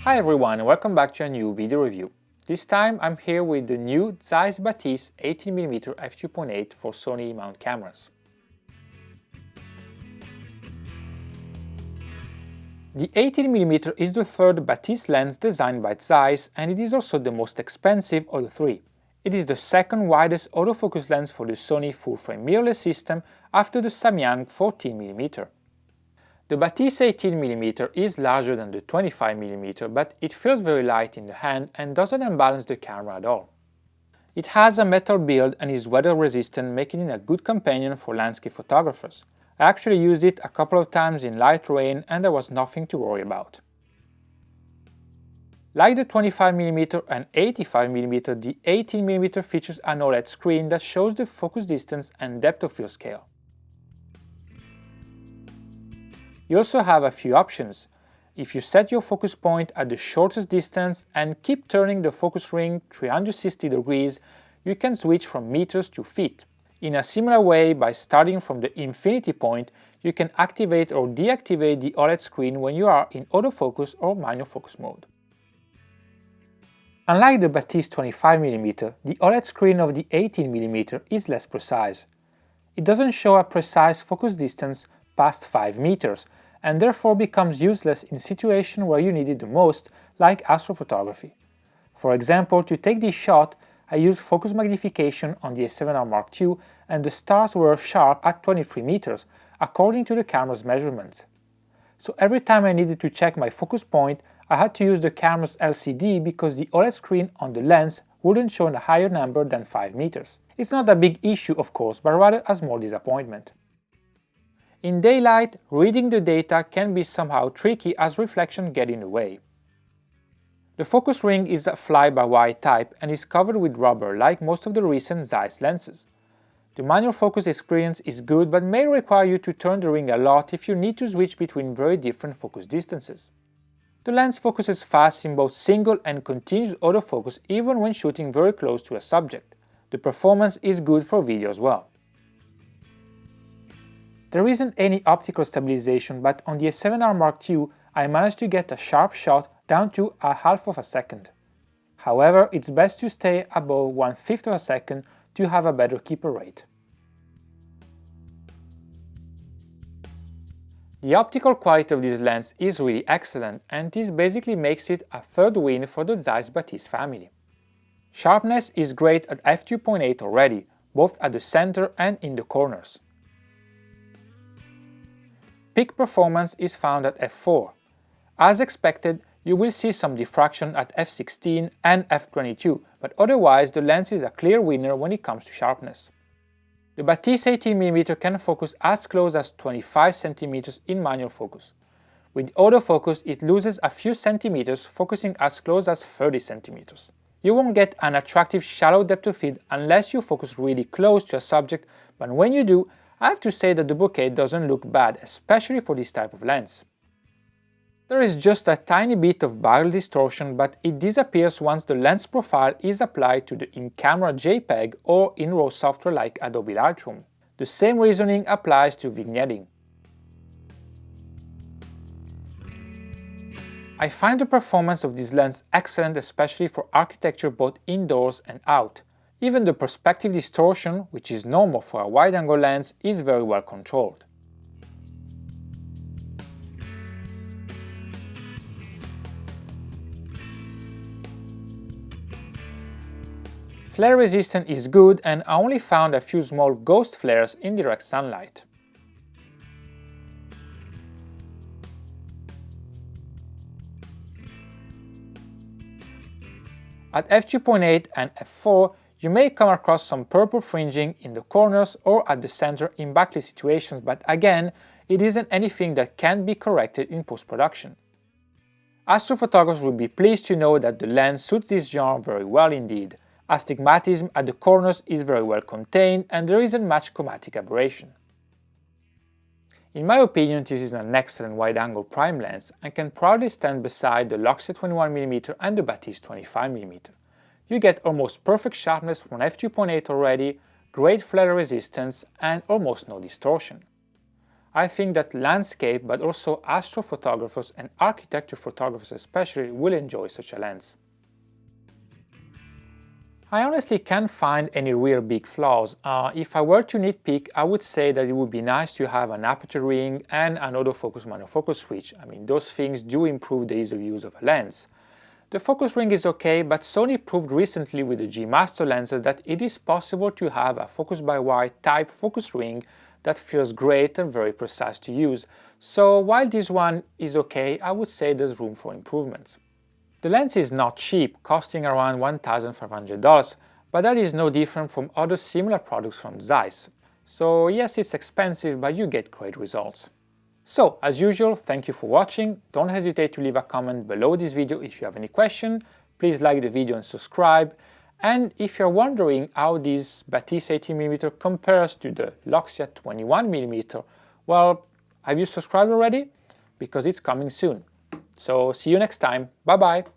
Hi everyone and welcome back to a new video review. This time I'm here with the new Zeiss Batis 18mm f2.8 for Sony mount cameras. The 18mm is the third Batis lens designed by Zeiss, and it is also the most expensive of the three. It is the second widest autofocus lens for the Sony full-frame mirrorless system after the Samyang 14mm. The Batis 18mm is larger than the 25mm, but it feels very light in the hand and doesn't unbalance the camera at all. It has a metal build and is weather resistant, making it a good companion for landscape photographers. I actually used it a couple of times in light rain and there was nothing to worry about. Like the 25mm and 85mm, the 18mm features an OLED screen that shows the focus distance and depth of field scale. You also have a few options. If you set your focus point at the shortest distance and keep turning the focus ring 360 degrees, you can switch from meters to feet. In a similar way, by starting from the infinity point, you can activate or deactivate the OLED screen when you are in autofocus or manual focus mode. Unlike the Batis 25mm, the OLED screen of the 18mm is less precise. It doesn't show a precise focus distance past 5 meters, and therefore becomes useless in situations where you need it the most, like astrophotography. For example, to take this shot, I used focus magnification on the A7R Mark II, and the stars were sharp at 23 meters, according to the camera's measurements. So every time I needed to check my focus point, I had to use the camera's LCD because the OLED screen on the lens wouldn't show a higher number than 5 meters. It's not a big issue, of course, but rather a small disappointment. In daylight, reading the data can be somehow tricky as reflections get in the way. The focus ring is a fly-by-wire type and is covered with rubber like most of the recent Zeiss lenses. The manual focus experience is good but may require you to turn the ring a lot if you need to switch between very different focus distances. The lens focuses fast in both single and continuous autofocus even when shooting very close to a subject. The performance is good for video as well. There isn't any optical stabilization, but on the A7R Mark II I managed to get a sharp shot down to a half of a second. However, it's best to stay above 1/5 of a second to have a better keeper rate. The optical quality of this lens is really excellent, and this basically makes it a third win for the Zeiss Batis family. Sharpness is great at f2.8 already, both at the center and in the corners. Peak performance is found at f4. As expected, you will see some diffraction at f16 and f22, but otherwise the lens is a clear winner when it comes to sharpness. The Batis 18mm can focus as close as 25 cm in manual focus. With autofocus it loses a few centimeters, focusing as close as 30 cm. You won't get an attractive shallow depth of field unless you focus really close to a subject, but when you do, I have to say that the bokeh doesn't look bad, especially for this type of lens. There is just a tiny bit of barrel distortion, but it disappears once the lens profile is applied to the in-camera JPEG or in RAW software like Adobe Lightroom. The same reasoning applies to vignetting. I find the performance of this lens excellent, especially for architecture both indoors and out. Even the perspective distortion, which is normal for a wide-angle lens, is very well controlled. Flare resistance is good, and I only found a few small ghost flares in direct sunlight. At f2.8 and f4, you may come across some purple fringing in the corners or at the center in backlit situations, but again, it isn't anything that can't be corrected in post-production. Astrophotographers will be pleased to know that the lens suits this genre very well indeed. Astigmatism at the corners is very well contained and there isn't much chromatic aberration. In my opinion, this is an excellent wide-angle prime lens and can proudly stand beside the Luxor 21mm and the Batis 25mm. You get almost perfect sharpness from f2.8 already, great flare resistance and almost no distortion. I think that landscape, but also astrophotographers and architecture photographers especially, will enjoy such a lens. I honestly can't find any real big flaws. If I were to nitpick, I would say that it would be nice to have an aperture ring and an autofocus monofocus switch. I mean, those things do improve the ease of use of a lens. The focus ring is okay, but Sony proved recently with the G Master lenses that it is possible to have a focus by wire type focus ring that feels great and very precise to use. So while this one is okay, I would say there's room for improvements. The lens is not cheap, costing around $1,500, but that is no different from other similar products from Zeiss. So yes, it's expensive, but you get great results. So, as usual, thank you for watching. Don't hesitate to leave a comment below this video if you have any question. Please like the video and subscribe. And if you're wondering how this Batis 18mm compares to the Loxia 21mm, well, have you subscribed already? Because it's coming soon. So see you next time. Bye bye.